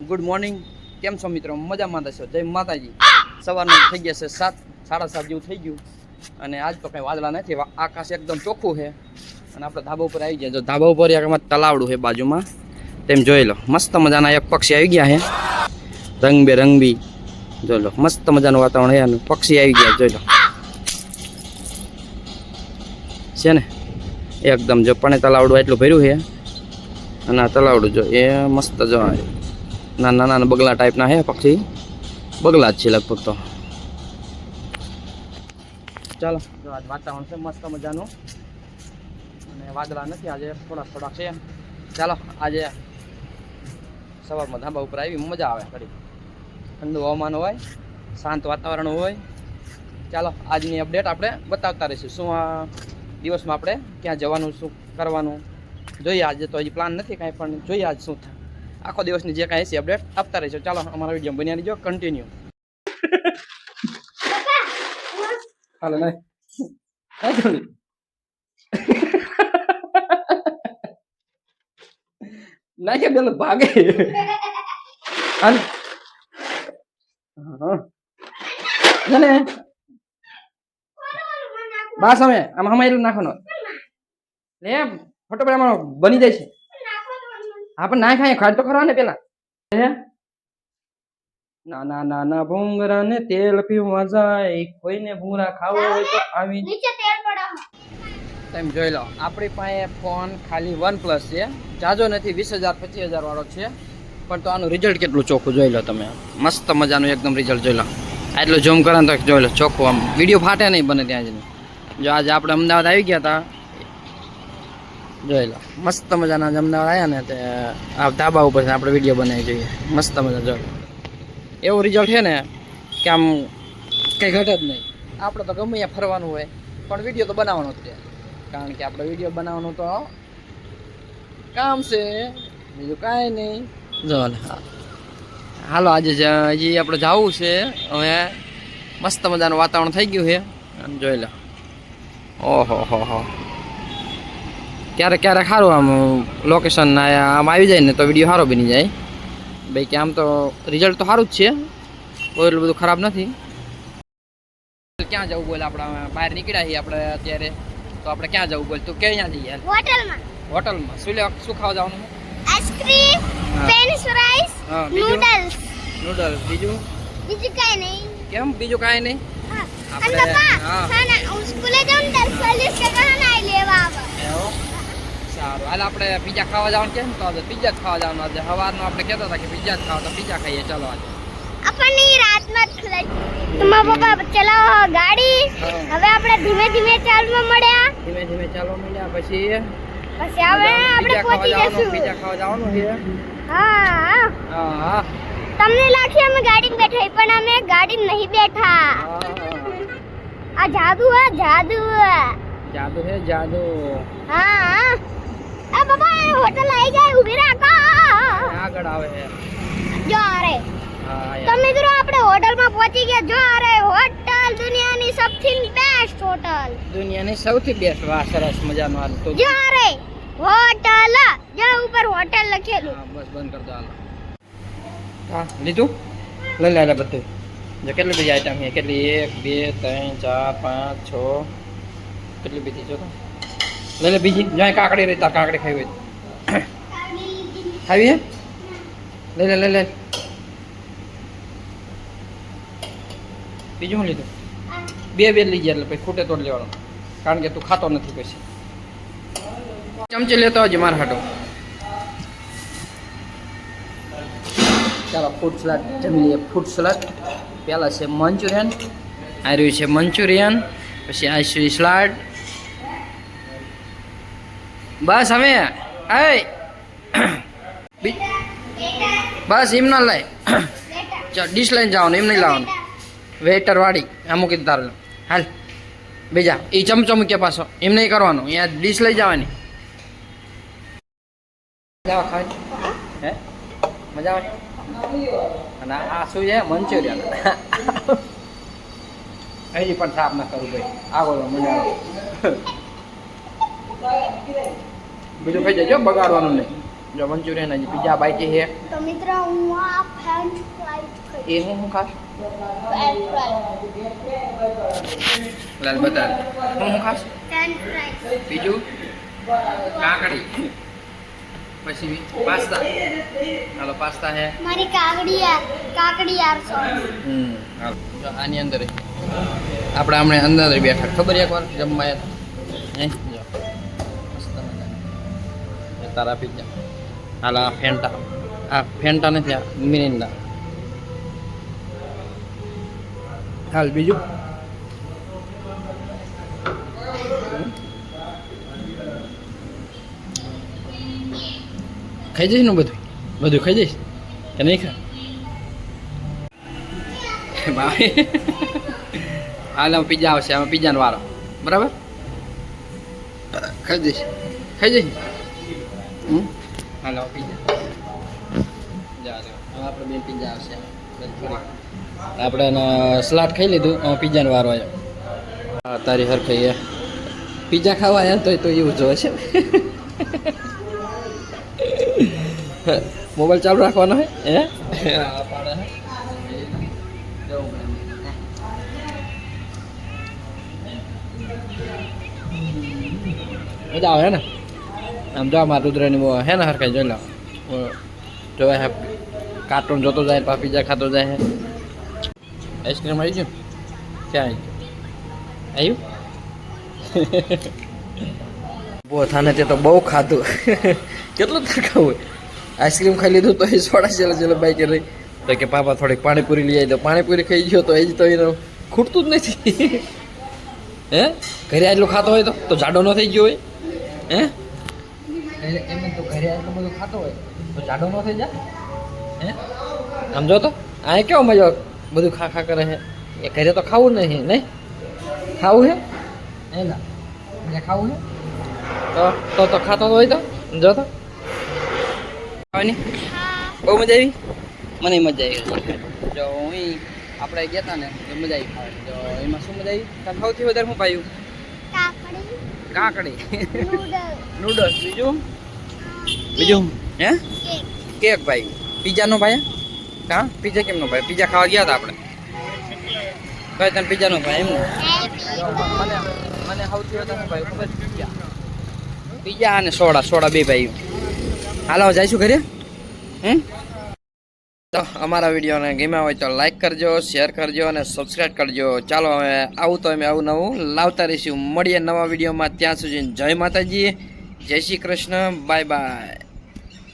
Good morning. કેમ છો મિત્રો? મજામાં થશો? જય માતાજી. સવારનું થઈ ગયા છે 7, 7:30 જેવું થઈ ગયું અને આજ તો કંઈ વાદળા નથી, આકાશ એકદમ ચોખ્ખું છે અને આપણે ધાબા ઉપર આવી ગયા. જો ધાબા ઉપર એક તલાવડું છે બાજુમાં, તેમ જોઈ લો. મસ્ત મજાના એક પક્ષી આવી ગયા છે, રંગબેરંગી. જોઈ લો, મસ્ત મજાનું વાતાવરણ છે અને પક્ષી આવી ગયા. જોઈ લો છે ને એકદમ. જો પણ તલાવડું એટલું ભર્યું છે અને આ તલાવડું જો એ મસ્ત જો નાના નાના બગલા ટાઈપના છે પક્ષી. બગલા જ છે લગભગ તો. ચાલો, જો આજ વાતાવરણ છે મસ્ત મજાનું અને વાદળા નથી આજે, થોડા છે. ચાલો, આજે સવારમાં ધાબા ઉપર આવી મજા આવે. ઘડી ઠંડુ હવામાન હોય, શાંત વાતાવરણ હોય. ચાલો, આજની અપડેટ આપણે બતાવતા રહીશું. શું આ દિવસમાં આપણે ક્યાં જવાનું, શું કરવાનું જોઈએ. આજે તો હજી પ્લાન નથી કાંઈ, પણ જોઈએ આજ શું થાય. આખો દિવસની જે કાંઈ છે અપડેટ આપતા રહીશું. ચાલો, અમારા વિડીયો બન્યા રહીજો કન્ટિન્યુ. હાલો નહીં ના કે પેલો ભાગે. બસ અમે આમાં એટલું નાખવાનો લે ફોટો બની જાય છે. હા પણ ના ખાય, ખાડ તો ખરા ને પેલા. નાના નાના ભૂંગરા ને તેલ પીવા જાય, કોઈને ભૂંગરા ખાવો હોય તો આવી નીચે તેલ પડે. તમે જોઈ લો, આપણી પાસે ફોન ખાલી OnePlus છે, જાજો નથી, 20,000 25,000 વાળો છે, પણ તો આનું રિઝલ્ટ કેટલું ચોખ્ખું જોઈ લો તમે. મસ્ત મજાનું એકદમ રિઝલ્ટ જોઈ લો. આટલું ઝૂમ કરો ને તો જોઈ લો ચોખ્ખું, આમ વિડીયો ફાટે નહીં બને ત્યાં જ. જો આજે આપણે અમદાવાદ આવી ગયા હતા, જોઈ લો મસ્ત મજાના અમદાવાદ આવ્યા ને તે આ ધાબા ઉપર આપણે વિડીયો બનાવી જોઈએ. મસ્ત મજા જોઈ લો. એવું રિઝલ્ટ છે ને કે આમ કંઈ ઘટે જ નહીં. આપણે તો ગમે ત્યાં ફરવાનું હોય પણ વિડીયો તો બનાવવાનો જ છે, કારણ કે આપણે વિડીયો બનાવવાનું તો કામ છે, બીજું કાંઈ નહીં. જો હાલો, આજે હજી આપણે જવું છે. હવે મસ્ત મજાનું વાતાવરણ થઈ ગયું છે અને જોઈ લો. ઓહો હો, ક્યારેક ક્યારેક સારું આમ લોકેશન આમ આવી જાય ને તો વિડીયો સારો બની જાય ભાઈ. કે આમ તો રિઝલ્ટ તો સારું જ છે, કોઈ એટલું બધું ખરાબ નથી. ક્યાં જવું બોલ? આપણે બહાર નીકળ્યા છીએ આપણે અત્યારે, તો આપણે ક્યાં જવું બોલ? તું ક્યાં જઈએ? હોટલમાં. હોટલમાં શું ખાવા જવાનું? Ice cream, French fries, noodles. Noodles. બીજું કાંઈ નહીં. કેમ બીજું કાંઈ નહીં? આપણે સ્કૂલે જાઉં ને 40 ટકા નાઈ લેવા આવે. સારું, હાલ આપણે પિઝા ખાવા જવાનું છે ને, તો આજે પિઝા જ ખાવા જવાનું. આજે સવારનું આપણે કહેતા હતા કે પિઝા જ ખાવા, તો પિઝા ખાઈએ. ચાલો આજે આપણને રાતમાં જ ખલાય. તમારા પપ્પા ચલાવો ગાડી. હવે આપણે ધીમે ધીમે ચાલવા મળ્યા. પછી હવે આપણે પહોંચી જશું. પિઝા ખાવા જવાનું છે. હા. તમને લાગશે અમે ગાડીમાં બેઠા, પણ અમે ગાડીમાં નહીં બેઠા. આ જાદુ હે, જાદુ હે, જાદુ. હા. આ બાબા હોટલ આવી ગઈ, ઊભી રાખો. આગળ આવે છે જો આરે. તો મિત્રો આપણે હોટલમાં પહોંચી ગયા. જો આરે હોટલ, દુનિયાની સૌથી બેસ્ટ હોટલ. દુનિયાની સૌથી બેસ્ટ. વાહ, સરસ મજાનું. હાલ તો જો આરે હોટલ, જો ઉપર હોટલ લખેલું. હા બસ બંધ કર દો. હાલો. હા લીધું? લઈ લે બધું. જો કેટલી બધી આઈટમ છે, કેટલી 1 2 3 4 5 6 કેટલી બધી. જો લઈ લે બીજી. જ્યાં કાકડી રહી તાર કાકડી ખાવી હોય ખાવી હે? લઈ લે. બીજું શું લીધું? બે લઈ જાય એટલે પછી ખૂટે તો લેવાનું, કારણ કે તું ખાતો નથી. પછી ચમચી લેતો હજી મારા હાટો. ચાલો ફ્રૂટ સલાડ જમી લઈએ. ફ્રૂટ સલાડ પહેલાં છે મંચુરિયન, આ રહ્યું છે મંચુરિયન, પછી આ છે સલાડ. બસ હવે બસ એમ ના લાય, ડીશ લઈને જવાનું, એમ નહીં લાવવાનું. વેટર વાળી આ મૂકી દે તારે. હાલ બીજા એ ચમચો મૂક્યા પાછો, એમ નહીં કરવાનું. અહીંયા ડીશ લઈ જવાની. મજા આવે ખાવાની? હે મજા આવે? અને આ શું છે? મંચુરિયન. હજી પણ સાફ ના કરું ભાઈ. આગળ મજા આવે. બીજું ખાઈ જજો, બગાડવાનું નહીં. જો મંચુરિયન હજી બીજા બાકી છે. તો મિત્રો હું આ એ હું ખાસ લાલ બતા હું ખાસ બીજું કાકડી પછી પાસ્તા હાલો પાસ્તા હે મારી કાકડી યાર હાલો આની અંદર આપણે હમણાં અંદર બેઠા ખબર એકવાર જમવા હે મસ્ત મજા તારા પીઝા હાલ આ ફેન્ટા નથી આ મિરિન્ડા હાલ બીજું ખાઈ જઈશ ને બધું ખાઈ જઈશ કે નહીં ખા હાલ પીઝા આવશે આમાં પીઝાનો વારો બરાબર ખાઈ જઈશ હાલો પીઝા આપણે બે પીઝા આવશે આપણે સલાડ ખાઈ લીધું પીઝાનો વારો આવ્યો તારી હર ખાઈએ પીઝા ખાવા આવ્યા તો એવું જોવે છે મોબાઈલ ચાલુ રાખવાનો હે મજા આવે ને આમ જો મારા રુદ્રની હે ને હરખાઈ જોઈ લો જોવાય હે કાર્ટૂન જોતો જાય પા પીઝા ખાતો જાય હે આઈસ્ક્રીમ આવી ગયું ક્યાં આવી બહુ થાને તે તો બહુ ખાધું કેટલું ખાવું આઈસ્ક્રીમ ખાઈ લીધું તો એ સોડા છેલ્લે બાઈકે રહી તો કે પાપા થોડીક પાણીપુરી લઈ આવી તો પાણીપુરી ખાઈ ગયો તો એ જ તો એને ખૂટતું જ નથી હે ઘરે આટલું ખાતો હોય તો જાડો ન થઈ ગયો હોય હે એમ તો ઘરે આટલું બધું ખાતો હોય તો જાડો ન થઈ જાય હે સમજો તો આ કેવો મજા બધું ખા કરે છે એ ઘરે તો ખાવું નહીં નહીં ખાવું હે હે ના ખાવું હે તો ખાતો હોય તો જો તો ખાવાની બહુ મજા આવી મને મજા આવી જો હું આપણે ગયા હતા ને તો મજા આવી ખાવાની તો એમાં શું મજા આવી સૌથી વધારે શું પાયું કાકડી નૂડલ્સ બીજું હે કેક ભાઈ પિઝાનો ભાઈ હા પિઝા કેમનો ભાઈ પિઝા ખાવા ગયા હતા આપણે ભાઈ તને પિઝાનો ભાઈ એમ મને સૌથી વધારે ભાઈ ખબર પિઝા અને સોડા બે ભાઈ હાલો જઈશું ઘરે તો અમારા વિડીયોને ગમ્યા હોય તો લાઈક કરજો શેર કરજો અને સબસ્ક્રાઈબ કરજો ચાલો હવે આવું તો અમે આવું નવું લાવતા રહીશું મળીએ નવા વિડીયોમાં ત્યાં સુધી જય માતાજી જય શ્રી કૃષ્ણ બાય બાય